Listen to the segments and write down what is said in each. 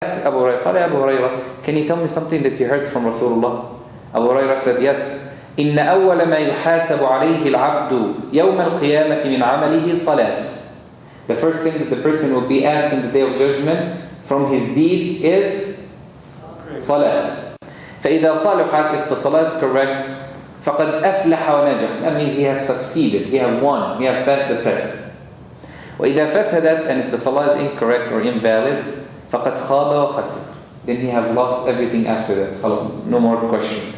Abu Hurairah, قال يا أبو هريرة, can you tell me something that you heard from Rasulullah? Abu Hurairah said, yes. إن أول ما يحاسب عليه العبد يوم القيامة من عمله صلاة. The first thing that the person will be asked in the day of judgment from his deeds is صلاة. فإذا صلحت, if the salah is correct, فقد أفلح ونجح. That means he have succeeded, he have won, he have passed the test. وإذا فسدت, and if the salah is incorrect or invalid, فقد خاب وخسر. Then he have lost everything after that. خلاص, no more question.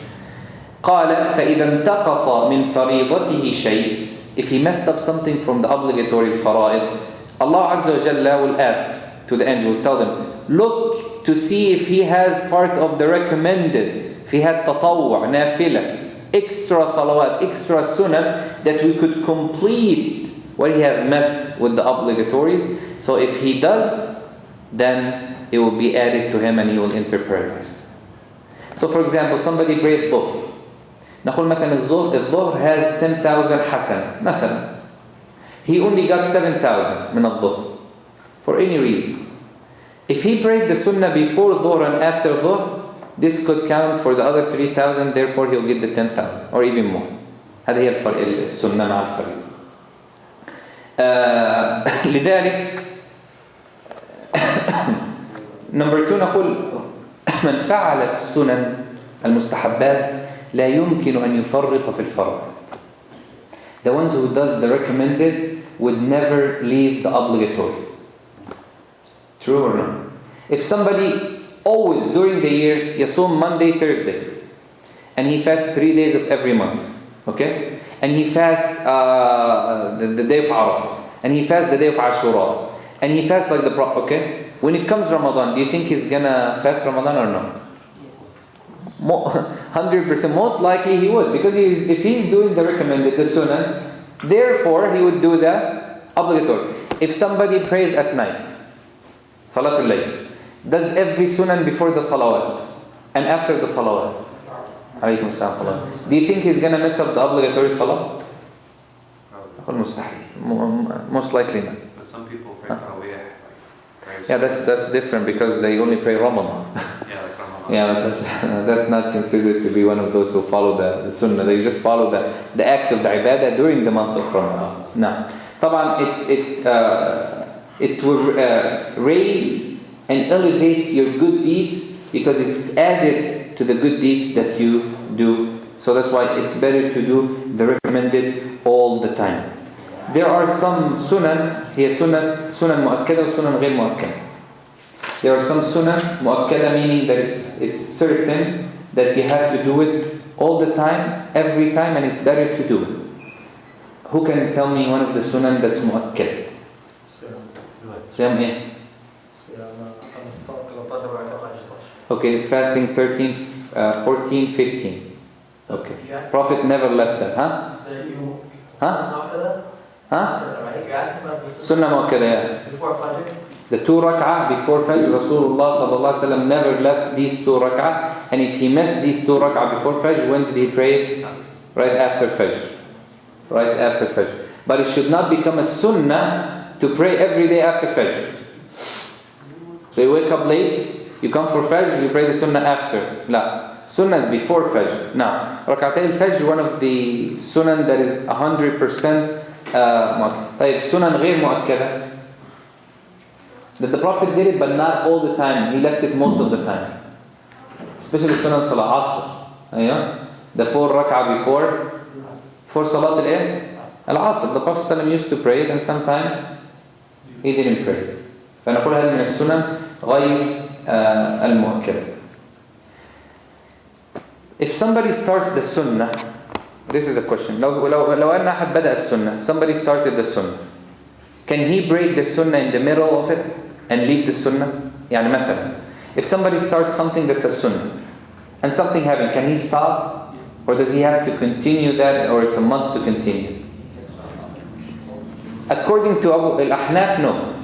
قال فإذا انتقص من فريضته شيء, if he messed up something from the obligatory fara'id, Allah Azza wa Jalla will ask to the angel, tell them, look to see if he has part of the recommended, if he had tatawwa, nafila, extra salawat, extra sunnah, that we could complete what he have messed with the obligatories. So if he does, then it will be added to him and he will enter paradise. So for example, somebody prayed dhuhr. نقول مثلا الظهر has 10,000 حسنة مثلا. He only got 7,000 من الظهر for any reason. If he prayed the sunnah before dhuhr and after dhuhr, this could count for the other 3,000, therefore he'll get the 10,000 or even more. هذه هي السنة مع الفريضة. لذلك number 2 نقول من فعل السنن المستحبات لا يمكن أن يفرط في الفرائض. The ones who does the recommended would never leave the obligatory. True or no? If somebody always during the year يصوم Monday, Thursday, and he fasts 3 days of every month, okay? And he fasts the day of Arafah, and he fasts the day of Ashura, and he fasts like the Prophet, okay? When it comes Ramadan, do you think he's gonna fast Ramadan or no? 100%, most likely he would, because if he's doing the recommended, the sunnah, therefore he would do the obligatory. If somebody prays at night, Salatul Layl, does every sunnah before the salawat and after the salawat, alaykum assalam, do you think he's gonna mess up the obligatory salah? Most likely not. But some people pray Tarawih. Yeah, that's different because they only pray Ramadan. Yeah, that's not considered to be one of those who follow the sunnah. They just follow the act of the ibadah during the month of Ramadan. Now, طبعا it will raise and elevate your good deeds because it's added to the good deeds that you do. So that's why it's better to do the recommended all the time. There are some sunan, هي sunan مؤكدة وسنن غير مؤكدة. There are some sunan mu'akkada, meaning that it's certain that you have to do it all the time, every time, and it's better to do it. Who can tell me one of the sunan that's mu'akkad? Siyam eh? Okay, fasting 13, 14, 15. Okay. Prophet never left that, huh? Huh? Sunnah mu'akkada, yeah. Before Fajr? The 2 rak'ah before Fajr, Rasulullah sallallahu alaihi wasallam never left these 2 rak'ah. And if he missed these 2 rak'ah before Fajr, when did he pray it? Right after Fajr. Right after Fajr. But it should not become a sunnah to pray every day after Fajr. So you wake up late, you come for Fajr, you pray the sunnah after. La. Sunnah is before Fajr. Now, rak'atay al-Fajr, one of the sunnah that is 100% طيب sunan غير مؤكدة, that the Prophet did it but not all the time, he left it most of the time, especially sunan salah asr, the 4 rak'ah before salat al-asr. The Prophet ﷺ used to pray it and sometimes he didn't pray it. فنقول هذه من السنن غير المؤكدة. If somebody starts the sunnah, this is a question. لو أن أحد بدأ السنة, somebody started the sunnah, can he break the sunnah in the middle of it and leave the sunnah? يعني مثلا, if somebody starts something that's a sunnah and something happened, can he stop? Or does he have to continue that, or it's a must to continue? According to Abu al-Ahnaf, no.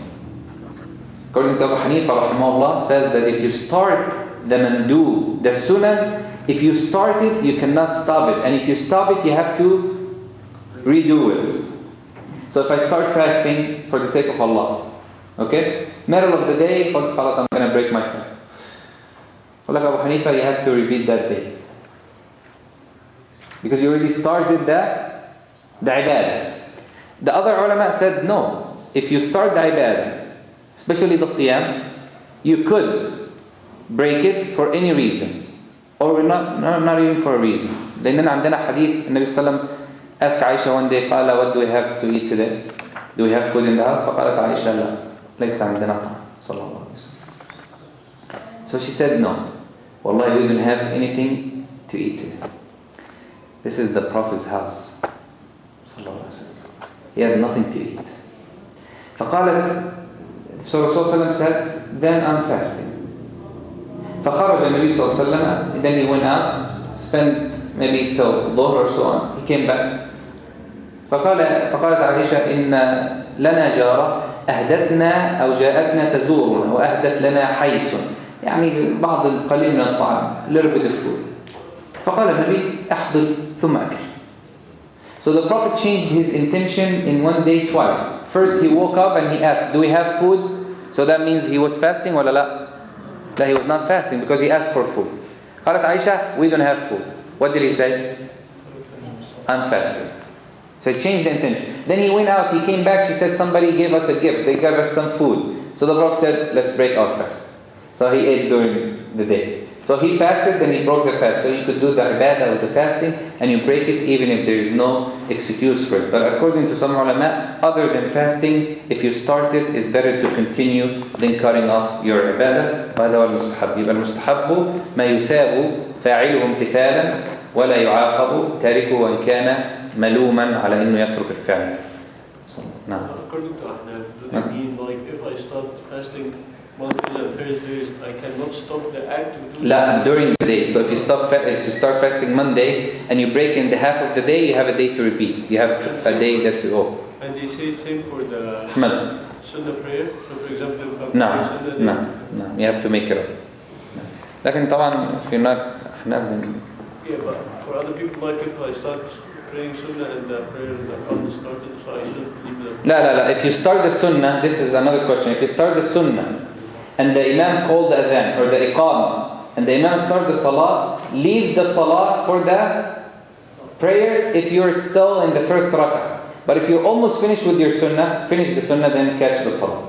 According to Abu Hanifa rahimahullah, says that if you start the mandu, the sunnah, if you start it, you cannot stop it. And if you stop it, you have to redo it. So if I start fasting for the sake of Allah, Okay? Middle of the day, قلت خلاص I'm gonna break my fast. قال لك أبو حنيفة, you have to repeat that day. Because you already started the ibadah. The other ulama said no. If you start the ibadah, especially the siyam, you could break it for any reason. Or not even for a reason. لأننا عندنا حديث النبي صلى الله عليه وسلم asked Aisha one day, قال what do we have to eat today? Do we have food in the house? فقالت عائشة لا ليس عندنا طعام صلى الله عليه وسلم. So she said no. Wallahi, we don't have anything to eat today. This is the Prophet's house. صلى الله عليه وسلم. He had nothing to eat. فقالت, so Rasulullah said, then I'm fasting. فخرج النبي صلى الله عليه وسلم. Then he went out, spent maybe till ظهر or so on. He came back. فقالت عائشة إن لنا جارة أهدتنا أو جاءتنا تزورنا وأهدت لنا حيث يعني بعض القليل من الطعام little bit of food. فقال النبي أحضر ثم أكل. So the Prophet changed his intention in one day twice. First he woke up and he asked, do we have food? So that means he was fasting ولا لا? لا, he was not fasting because he asked for food. قالت عائشة, we don't have food. What did he say? I'm fasting. So he changed the intention. Then he went out, he came back, she said somebody gave us a gift, they gave us some food. So the Prophet said, let's break our fast. So he ate during the day. So he fasted, then he broke the fast. So you could do the ibadah of the fasting and you break it even if there is no excuse for it. But according to some ulama, other than fasting, if you start it, it's better to continue than cutting off your ibadah. وهذا هو المستحب. يبقى المستحب ما يثاب فاعله امتثالا ولا يعاقب تاركه وإن كان ملوما على إنه يترك الفعل. نعم. According to Ahnaf, do they mean like if I start fasting Mondays and Thursdays, I cannot stop the act of doing لا, during the day. So if you start fasting Monday and you break in the half of the day, you have a day to repeat. You have a day that's oh. And they say same for the Ahmed. Sunnah prayer. So for example, if I نعم pray Sunnah, نعم you have to make it up. لكن طبعا if you're not أحناف then yeah, but for other people, like if I start praying Sunnah and the prayer and the Quran started, so I shouldn't leave them. لا. If you start the Sunnah, this is another question. If you start the Sunnah and the Imam called the Adhan or the Iqamah and the Imam started the Salah, leave the Salah for the prayer if you're still in the first rak'ah. But if you're almost finished with your Sunnah, finish the Sunnah, then catch the Salah.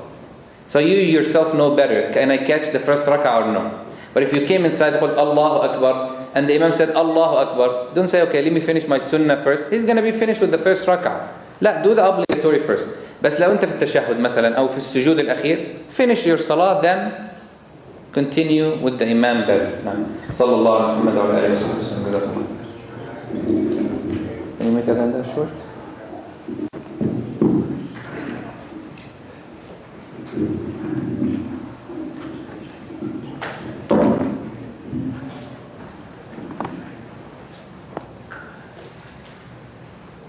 So you yourself know better. Can I catch the first rak'ah or no? But if you came inside, called Allahu Akbar, and the Imam said Allahu Akbar, don't say, okay, let me finish my Sunnah first. He's going to be finished with the first rak'ah. لا, do the obligatory first. بس لو أنت في التشهد مثلا أو في السجود الأخير, finish your salah, then continue with the Imam better. صلى الله على محمد وعلى آله وسلم. Can you make that short?